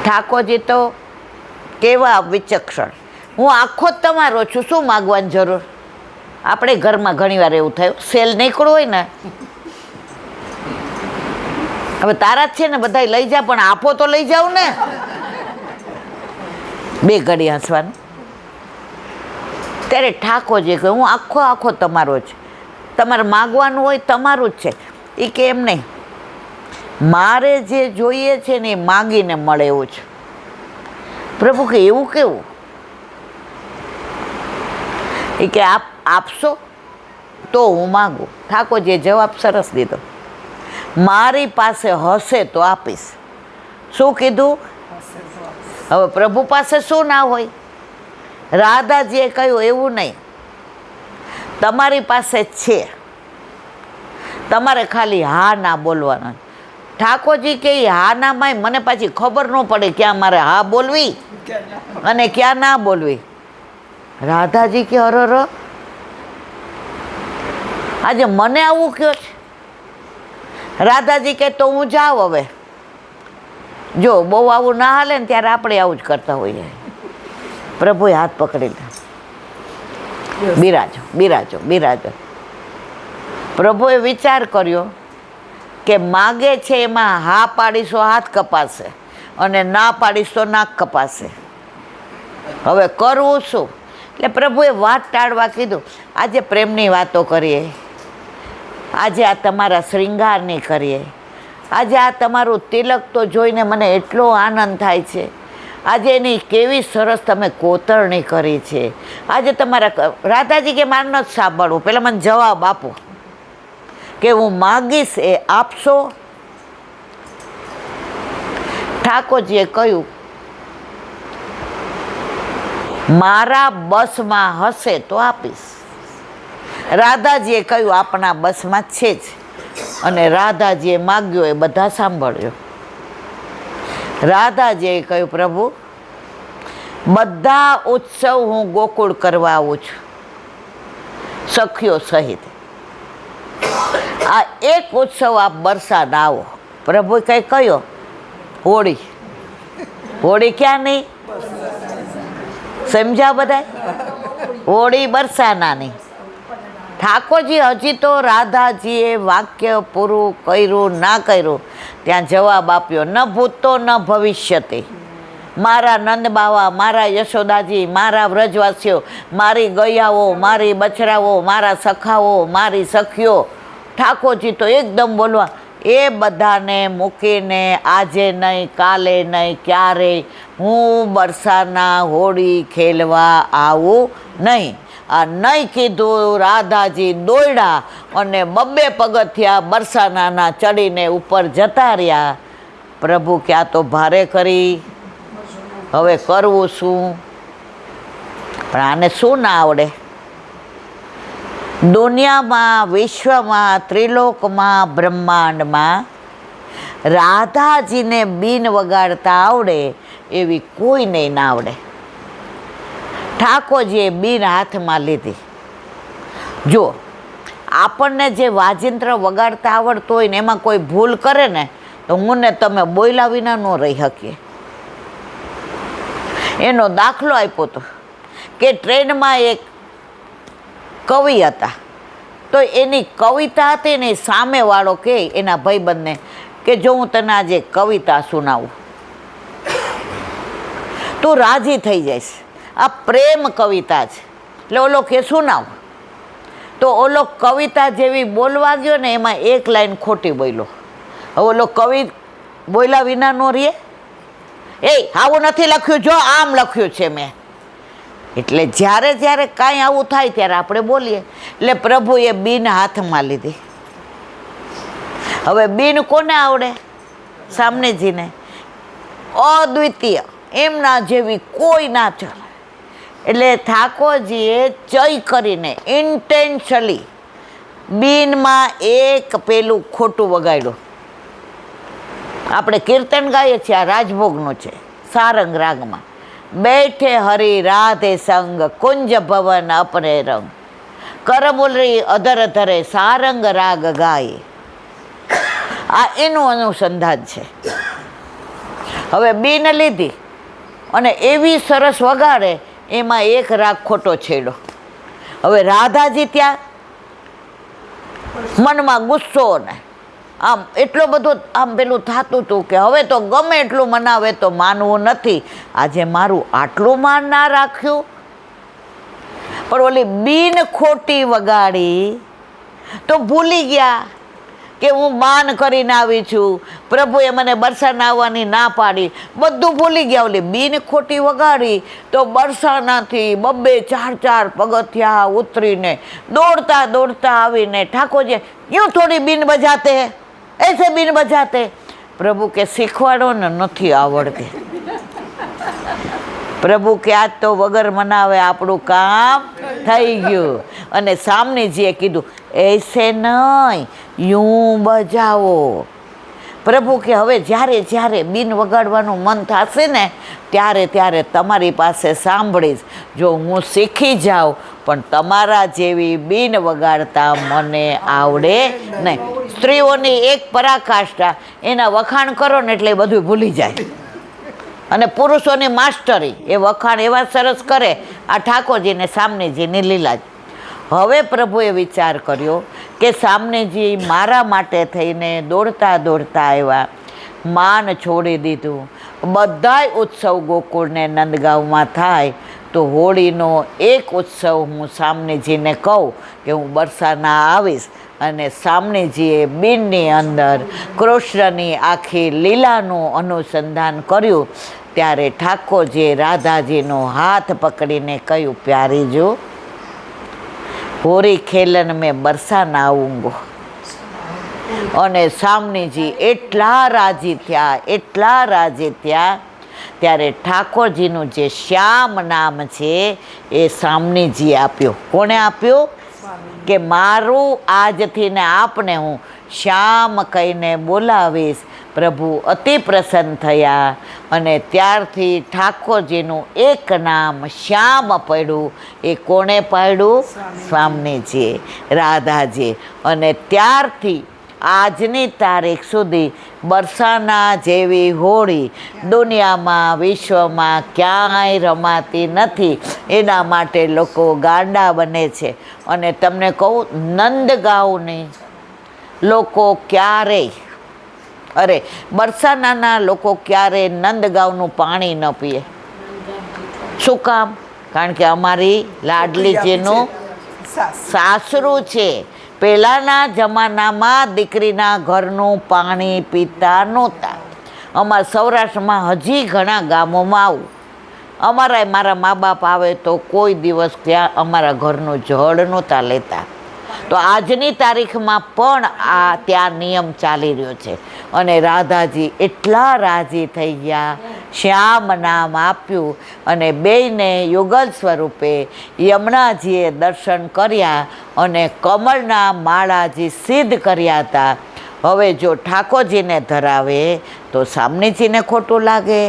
ઠાકોરજી તો કેવા વિચક્ષણ, હું આખો જ તમારો છું, શું માગવાની જરૂર. આપણે ઘરમાં ઘણીવાર એવું થયું, સેલ નીકળવું હોય ને, હવે તારા જ છે ને, બધા લઈ જા, પણ આપો તો લઈ જાવ ને. બે ઘડી હસવાનું. ત્યારે ઠાકોરજી કહે, હું આખો તમારો છે, તમારે માગવાનું હોય તમારું જ છે. એ કે એમ નહીં, મારે જે જોઈએ છે ને એ માગીને મળે એવું છે. પ્રભુ કે એવું કેવું? એ કે આપશો તો હું માગું. ઠાકોરજીએ જવાબ સરસ દીધો, મારી પાસે હશે તો આપીશ. શું કીધું? હવે પ્રભુ પાસે શું ના હોય? રાધાજીએ કહ્યું એવું નહીં, તમારી પાસે છે, તમારે ખાલી હા ના બોલવાના. ઠાકોરજી કે હા ના માં મને પાછી ખબર ન પડે ક્યાં મારે હા બોલવી અને ક્યાં ના બોલવી. રાધાજી કે અરર, આજે મને આવું કયો છે. રાધાજી કે તો હું જાઉં હવે. જો બહુ આવું ના હાલે ને ત્યારે આપણે આવું જ કરતા હોઈએ. પ્રભુએ હાથ પકડી લીધા, બિરાજો બિરાજો બિરાજો. પ્રભુએ વિચાર કર્યો કે માગે છે એમાં હા પાડીશો હાથ કપાશે અને ના પાડીશો નાક કપાશે. હવે કરવું શું? એટલે પ્રભુએ વાત ટાળવા કીધું, આજે પ્રેમની વાતો કરીએ, આજે આ તમારા શ્રૃંગારની કરીએ, આજે આ તમારું તિલક તો જોઈને મને એટલો આનંદ થાય છે. આજે એની કેવી સરસ તમે કોતરણી કરી છે. આજે તમારા રાધાજી કે મારે નથી સાંભળવું, પહેલાં મને જવાબ આપો કે હું માગીશ એ આપશો? ઠાકોરજીએ કહ્યું, મારા બસમાં હશે તો આપીશ. રાધાજીએ કહ્યું આપણા બસમાં છે જ. અને રાધાજીએ માગ્યો એ બધા સાંભળ્યો. રાધાજીએ કહ્યું, પ્રભુ બધા ઉત્સવ હું ગોકુળ કરવા આવું છું, સખીઓ સહિત. આ એક ઉત્સવ આપ બરસાત આવો. પ્રભુ કઈ કયો? હોળી. હોળી ક્યાં નહીં? સમજ્યા બધા? હોળી બરસાનાની. ઠાકોરજી હજી તો રાધાજીએ વાક્ય પૂરું કર્યું ના કર્યું ત્યાં જવાબ આપ્યો, ન ભૂતો ન ભવિષ્યતે. મારા નંદ બાવા, મારા યશોદાજી, મારા વ્રજવાસીઓ, મારી ગૈયાઓ, મારી બછરાઓ, મારા સખાઓ, મારી સખીઓ. ઠાકોરજી તો એકદમ બોલવા, એ બધાને મૂકીને આજે નહીં, કાલે નહીં, ક્યારેય હું બરસાના હોળી ખેલવા આવું નહીં. આ નહીં કીધું, રાધાજી દોડ્યા અને બબ્બે પગથિયા બરસાનાના ચડીને ઉપર જતા રહ્યા. પ્રભુ ક્યાં તો ભારે કરી, હવે કરવું શું? પણ આને શું ના આવડે? દુનિયામાં, વિશ્વમાં, ત્રિલોકમાં, બ્રહ્માંડમાં રાધાજીને બીન વગાડતા આવડે એવી કોઈને ના આવડે. ઠાકોરજીએ બીન હાથમાં લીધી. જો આપણને જે વાજિંત્ર વગાડતા આવડતું હોય ને એમાં કોઈ ભૂલ કરે ને તો હું ને તમે બોલ્યા વિના ન રહી શકીએ. એનો દાખલો આપ્યો હતો કે ટ્રેનમાં એક કવિ હતા, તો એની કવિતા હતી ને સામેવાળો કે એના ભાઈબંધને કે જો હું તને આજે કવિતા સુનાવું તું રાજી થઈ જઈશ, આ પ્રેમ કવિતા છે. એટલે ઓલો કે સુનાવ. તો ઓલો કવિતા જેવી બોલવા ગયો ને એમાં એક લાઈન ખોટી બોલ્યો. હવે ઓલો કવિ બોલ્યા વિના નો રહે? એ આવું નથી લખ્યું, જો આમ લખ્યું છે મેં. એટલે જ્યારે જ્યારે કાંઈ આવું થાય ત્યારે આપણે બોલીએ. એટલે પ્રભુએ બીન હાથમાં લીધી. હવે બીન કોને આવડે? સામનેજીને. અદ્વિતીય, એમના જેવી કોઈ ના ચાલે. એટલે ઠાકોરજીએ ચય કરીને ઇન્ટેન્શનલી બીનમાં એક પેલું ખોટું વગાડ્યું. આપણે કીર્તન ગાઈએ છીએ, આ રાજભોગનું છે, સારંગ રાગમાં. બેઠે હરી રાધે સંગ કુંજ ભવન અપરે રંગ, કરમુલરી અધર ધરે સારંગ રાગ ગાય. આ એનું અનુસંધાન છે. હવે બીન લીધી અને એવી સરસ વગાડે, એમાં એક રાગ ખોટો છેડ્યો. હવે રાધાજી ત્યાં મનમાં ગુસ્સો ને આમ એટલો બધો આમ પેલું થતું હતું કે હવે તો ગમે એટલું મનાવે તો માનવું નથી, આજે મારું આટલું માન ના રાખ્યું. પણ ઓલી બીન ખોટી વગાડી તો ભૂલી ગયા કે હું માન કરીને આવી છું, પ્રભુએ મને બરસાના આવવાની ના પાડી, બધું ભૂલી ગયા. ઓલી બીન ખોટી વગાડી તો બરસાનાથી 2-4 પગથિયા ઉતરીને દોડતા દોડતા આવીને ઠાકોરજી यूं थोड़ी बीन बजाते हैं, ऐसे बीन बजाते. प्रभु के શીખવાડો ને નથી આવડતી. પ્રભુ કે આજ તો વગર મનાવે આપણું કામ થઈ ગયું. અને સામનેજીએ કીધું એસે નહીં, યું બજાવો. પ્રભુ કે હવે જ્યારે જ્યારે બીન વગાડવાનું મન થશે ને ત્યારે ત્યારે તમારી પાસે સાંભળીશ. જો હું શીખી જાઉં પણ તમારા જેવી બીન વગાડતા મને આવડે નહીં. સ્ત્રીઓની એક પરાકાષ્ઠા, એના વખાણ કરો ને એટલે બધું ભૂલી જાય. અને પુરુષોની માસ્ટરી, એ વખાણ એવા સરસ કરે, આ ઠાકોરજીને સામનેજીની લીલા જ. હવે પ્રભુએ વિચાર કર્યો કે સામનેજી મારા માટે થઈને દોડતા દોડતા આવ્યા, માન છોડી દીધું. બધાય ઉત્સવ ગોકુળને નંદગાંવમાં થાય તો હોળીનો એક ઉત્સવ હું સામનેજીને કહું કે હું બરસાના આવીશ. અને સામનેજીએ બીનની અંદર કૃષ્ણની આખી લીલાનું અનુસંધાન કર્યું. ત્યારે ઠાકોરજીએ રાધાજીનો હાથ પકડીને કહ્યું, પ્યારી જો હોરી ખેલન મેં બરસાના આવુંગો. અને સામનેજી એટલા રાજી થયા. ત્યારે ઠાકોરજીનું જે શ્યામ નામ છે એ સામનેજી આપ્યો. કોણે આપ્યું? કે મારું આજથી ને આપને હું શ્યામ કહીને બોલાવીશ. પ્રભુ અતિ પ્રસન્ન થયા અને ત્યારથી ઠાકોરજીનું એક નામ શ્યામ પડ્યું. એ કોણે પાડ્યું? સામનેજીએ, રાધાજી. અને ત્યારથી આજની તારીખ સુધી બરસાના જેવી હોળી દુનિયામાં વિશ્વમાં ક્યાંય રમાતી નથી. એના માટે લોકો ગાંડા બને છે. અને તમને કહું, નંદગાંવની લોકો ક્યારેય બરસાનાના લોકો ક્યારેય નંદગાંવનું પાણી ન પીએ. શું કામ? કારણ કે અમારી લાડલીજીનું સાસરું છે. પહેલાંના જમાનામાં દીકરીના ઘરનું પાણી પીતા નહોતા. અમારા સૌરાષ્ટ્રમાં હજી ઘણા ગામોમાં આવું. મારા મા બાપ આવે તો કોઈ દિવસ ત્યાં અમારા ઘરનું જળ નહોતા લેતા. તો આજની તારીખમાં પણ ત્યાં નિયમ ચાલી રહ્યો છે. અને રાધાજી એટલા રાજી થઈ ગયા, શ્યામ નામ આપ્યું. અને બેયને યુગલ સ્વરૂપે યમુનાજીએ દર્શન કર્યા અને કમળના માળાજી સિદ્ધ કર્યા હતા. હવે જો ઠાકોરજીને ધરાવે તો સામનેજીને ખોટું લાગે,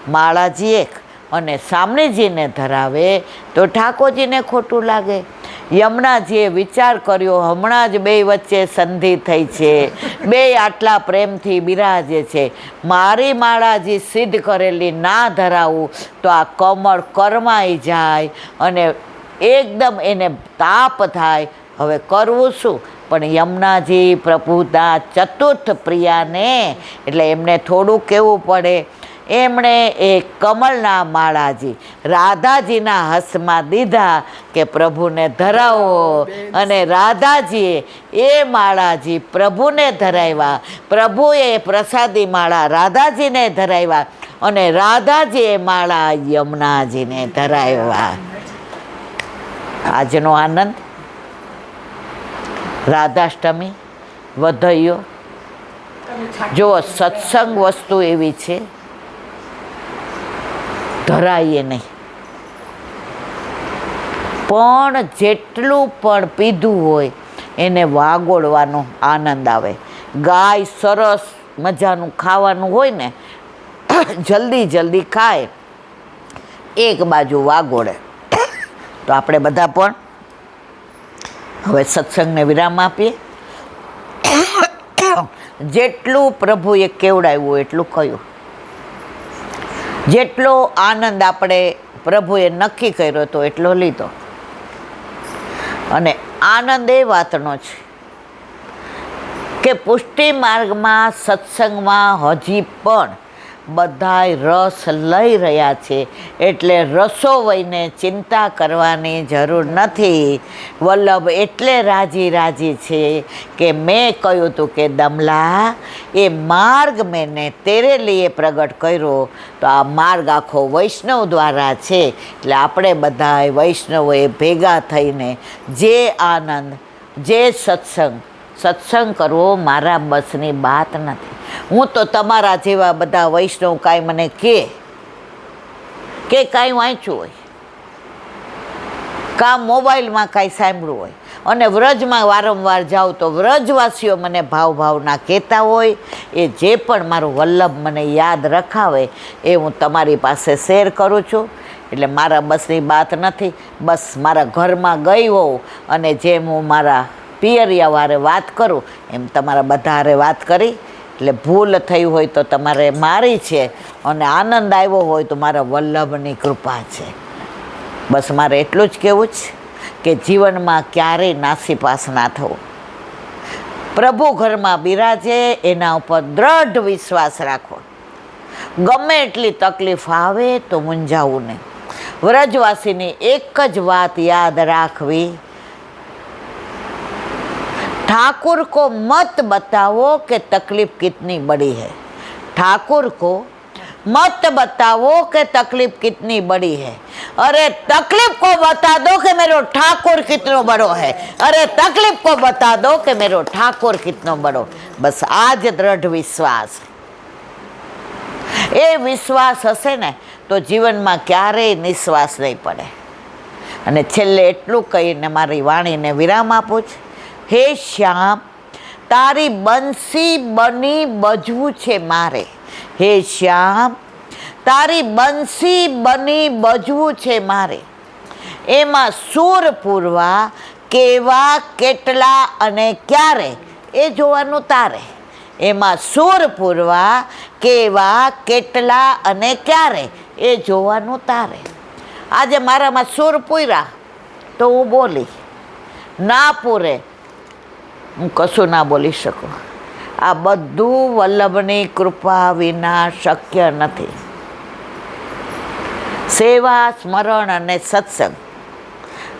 માળાજી એક, અને સામનેજીને ધરાવે તો ઠાકોરજીને ખોટું લાગે. યમુનાજીએ વિચાર કર્યો, હમણાં જ બે વચ્ચે સંધિ થઈ છે, બે આટલા પ્રેમથી બિરાજે છે, મારી માળાજી સિદ્ધ કરેલી ના ધરાવું તો આ કમળ કરમાઈ જાય અને એકદમ એને તાપ થાય. હવે કરવું શું? પણ યમુનાજી પ્રભુના ચતુર્થ પ્રિયાને એટલે એમને થોડું કહેવું પડે. એમણે એ કમળના માળાજી રાધાજીના હસ્તમાં દીધા કે પ્રભુને ધરાવો. અને રાધાજીએ એ માળાજી પ્રભુને ધરાવ્યા. પ્રભુએ પ્રસાદી માળા રાધાજીને ધરાવ્યા અને રાધાજીએ માળા યમુનાજીને ધરાવ્યા. આજનો આનંદ, રાધાષ્ટમી, વધૈયો. જુઓ, સત્સંગ વસ્તુ એવી છે, ધરાઈએ નહીં, પણ જેટલું પણ પીધું હોય એને વાગોળવાનો આનંદ આવે. ગાય સરસ મજાનું ખાવાનું હોય ને, જલ્દી જલ્દી ખાય, એક બાજુ વાગોળે. તો આપણે બધા પણ હવે સત્સંગને વિરામ આપીએ. જેટલું પ્રભુએ કેવડાવ્યું એટલું કહ્યું. જેટલો આનંદ આપણે પ્રભુએ નક્કી કર્યો હતો એટલો લીધો. અને આનંદ એ વાતનો છે કે પુષ્ટિ માર્ગમાં સત્સંગમાં હજી પણ બધાય રસ લઈ રહ્યા છે, એટલે રસો વહીને ચિંતા કરવાની જરૂર નથી. વલ્લભ એટલે રાજી છે કે મેં કહ્યું હતું કે દમલા એ માર્ગ મેં તેરે લીએ પ્રગટ કર્યો, તો આ માર્ગ આખો વૈષ્ણવ દ્વારા છે. એટલે આપણે બધાય વૈષ્ણવોએ ભેગા થઈને જે આનંદ, જે સત્સંગ કરવો મારા બસની વાત નથી. હું તો તમારા જેવા બધા વૈષ્ણવ કાંઈ મને કે કાંઈ વાંચ્યું હોય, કાં મોબાઈલમાં કાંઈ સાંભળ્યું હોય, અને વ્રજમાં વારંવાર જાઉં તો વ્રજવાસીઓ મને ભાવના કહેતા હોય, એ જે પણ મારું વલ્લભ મને યાદ રખાવે એ હું તમારી પાસે શેર કરું છું. એટલે મારા બસની વાત નથી. બસ મારા ઘરમાં ગઈ હોઉં અને જેમ હું મારા પિયરિયા વારે વાત કરું એમ તમારા બધા હારે વાત કરી. એટલે ભૂલ થઈ હોય તો તમારે મારી છે, અને આનંદ આવ્યો હોય તો મારા વલ્લભની કૃપા છે. બસ મારે એટલું જ કહેવું છે કે જીવનમાં ક્યારેય નાસીપાસ ના થવું. પ્રભુ ઘરમાં બિરાજે એના ઉપર દ્રઢ વિશ્વાસ રાખવો. ગમે એટલી તકલીફ આવે તો મૂંઝાવું નહીં. વ્રજવાસીની એક જ વાત યાદ રાખવી, ठाकुर को मत बताओ कि तकलीफ कितनी बड़ी है. ठाकुर को मत बताओ कि तकलीफ कितनी बड़ी है. अरे तकलीफ को बता दो कि मेरा ठाकुर कितनो बड़ो है. अरे तकलीफ को बता दो कि मेरा ठाकुर कितनो बड़ो. बस आज दृढ़ विश्वास, એ વિશ્વાસ હશે ને તો જીવનમાં ક્યારેય નિશ્વાસ નહીં પડે. અને છેલ્લે એટલું કહીને મારી વાણીને વિરામ આપું છું. હે શ્યામ, તારી બંસી બની બજવું છે મારે. હે શ્યામ, તારી બંસી બની બજવું છે મારે. એમાં સૂર પૂરવા કેવા, કેટલા અને ક્યારે એ જોવાનું તારે. એમાં સૂર પૂરવા કેવા, કેટલા અને ક્યારે એ જોવાનું તારે. આજે મારામાં સૂર પૂર્યા તો હું બોલી, ના પૂરે હું કશું ના બોલી શકું. આ બધું વલ્લભની કૃપા વિના શક્ય નથી. સેવા, સ્મરણ અને સત્સંગ.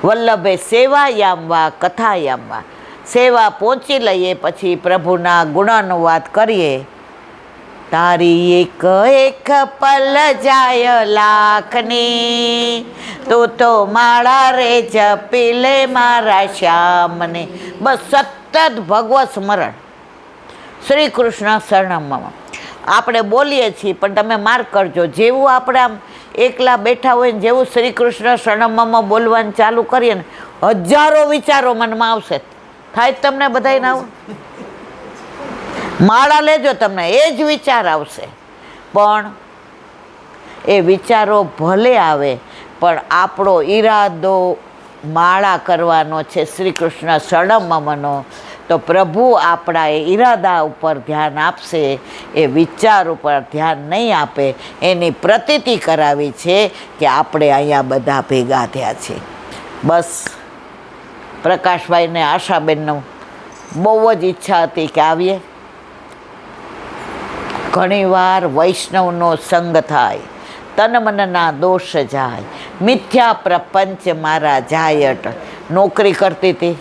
વલ્લભે સેવા યામવા, કથા યામવા. સેવા પહોંચી લઈએ પછી પ્રભુના ગુણાનુવાદ કરીએ. તારી એક એક પલ જાય લાખની, તું તો માળા રે જપી લે મારા શ્યામને. બસ સતત ભગવત સ્મરણ, શ્રી કૃષ્ણ શરણમમાં આપણે બોલીએ છીએ. પણ તમે માર્ક કરજો, જેવું આપણે આમ એકલા બેઠા હોય ને જેવું શ્રી કૃષ્ણ શરણમમાં બોલવાનું ચાલુ કરીએ ને, હજારો વિચારો મનમાં આવશે. થાય તમને બધાને આવું? માળા લેજો, તમને એ જ વિચાર આવશે. પણ એ વિચારો ભલે આવે, પણ આપણો ઈરાદો માળા કરવાનો છે શ્રી કૃષ્ણ શરણમનો. તો પ્રભુ આપણા એ ઈરાદા ઉપર ધ્યાન આપશે, એ વિચાર ઉપર ધ્યાન નહીં આપે. એની પ્રતીતિ કરાવી છે કે આપણે અહીંયા બધા ભેગા થયા છે. બસ પ્રકાશભાઈને, આશાબેનનો બહુ જ ઈચ્છા હતી કે આવીએ. ઘણીવાર વૈષ્ણવનો સંગ થાય, તન મનના દોષ જાય, મિથ્યા પ્રપંચ મારા જાય અટ. નોકરી કરતી હતી,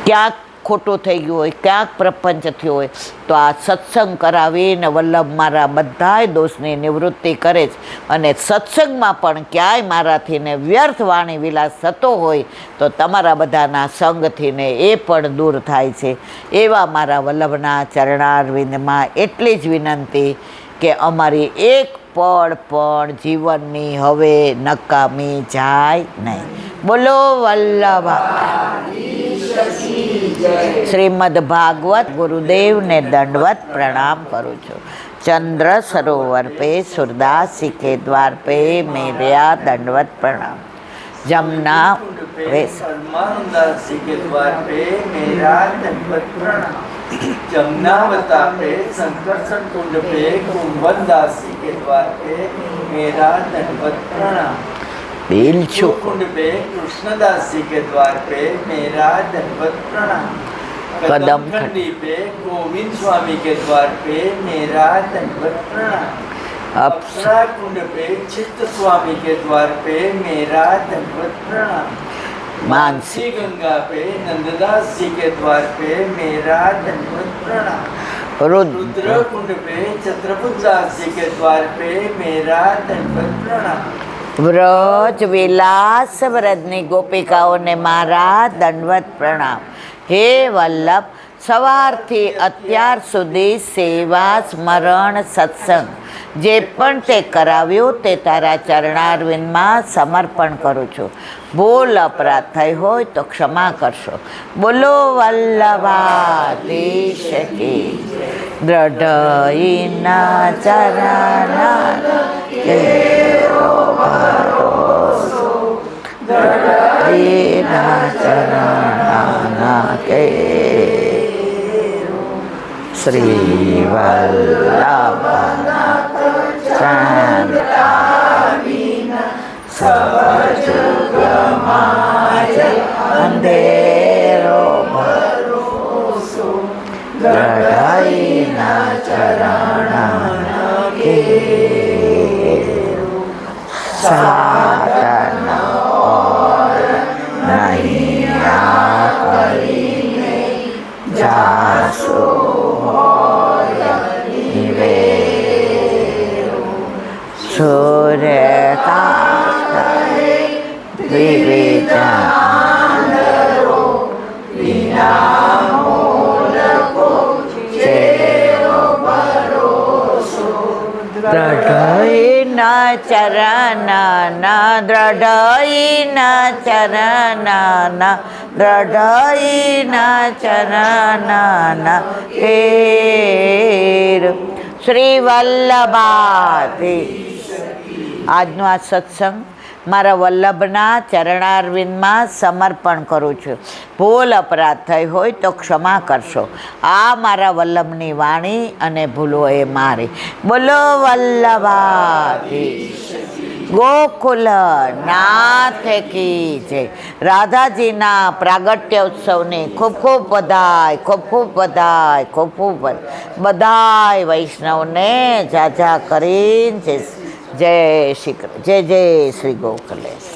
ક્યાંક ખોટું થઈ ગયું હોય, ક્યાંક પ્રપંચ થયો હોય, તો આ સત્સંગ કરાવીને વલ્લભ મારા બધાય દોષની નિવૃત્તિ કરે છે. અને સત્સંગમાં પણ ક્યાંય મારાથીને વ્યર્થ વાણી વિલાસ થતો હોય તો તમારા બધાના સંગથીને એ પણ દૂર થાય છે. એવા મારા વલ્લભના ચરણારવિંદમાં એટલી જ વિનંતી કે અમારી એક પળ પણ જીવનની હવે નકામી જાય નહીં. બોલો વલ્લભ. શ્રીમદ ભાગવત ગુરુદેવને દંડવત પ્રણામ કરું છું. ચંદ્ર સરોવર पे सूरदास के द्वार पे मेरा दंडवत प्रणाम. जमुना के द्वार पे मेरा दंडवत प्रणाम. जमुनावता पे संकर्षण कुंड पे कुंभन दासी के द्वार पे मेरा दंडवत प्रणाम। દિલ છો कुंड पे कृष्णदासी के द्वार पे मेरा दंडवत प्रणाम। कदम खंडी पे गोविंद स्वामी के द्वार पे मेरा दंडवत प्रणाम। अप्सरा कुंड पे चित्त स्वामी के द्वार पे मेरा दंडवत प्रणाम। मानसी गंगा पे नंददास जी के द्वार पे मेरा दंडवत प्रणाम। रुद्र कुंड पे छत्रपुत्र दास जी के द्वार पे मेरा दंडवत प्रणाम। વ્રજ વિલાસ વ્રજની ગોપિકાઓને મારા દંડવત પ્રણામ। હે વલ્લભ, સવારથી અત્યાર સુધી સેવા સ્મરણ સત્સંગ જે પણ તે કરાવ્યું તે તારા ચરણારવિંદમાં સમર્પણ કરું છું। ભૂલ અપરાધ થઈ હોય તો ક્ષમા કરશો। બોલો વલ્લભાધીશ કી દ્રઢઈના ચરણા દ્રઢઈના ચરણા કે શ્રી વલ્લભનાથ અંધેરો ભરોસો દ્રઢઈના ચરણા કે સાધન ઓર નહીં કરીને જાસો સૂર્યકાંત વિવિધ આંધળો વિના મૂલકો ચેરો ભરોસો દ્રઢઈના ચરણના દ્રઢઈના ચરણના દ્રઢઈના ચરણના કેર શ્રી વલ્લભાથી આજનો આ સત્સંગ મારા વલ્લભના ચરણારવિંદમાં સમર્પણ કરું છું। ભૂલ અપરાધ થઈ હોય તો ક્ષમા કરશો। આ મારા વલ્લભની વાણી અને ભૂલો એ મારી। બોલો વલ્લભાધીશ ગોકુલ નાથ કી જય। રાધાજીના પ્રાગટ્ય ઉત્સવની ખૂબ ખૂબ બધાય, ખૂબ ખૂબ બધાય, ખૂબ ખૂબ બધાય વૈષ્ણવને જાજા કરીને જય શ્રી કૃષ્ણ, જય જય શ્રી ગોકુલેશ।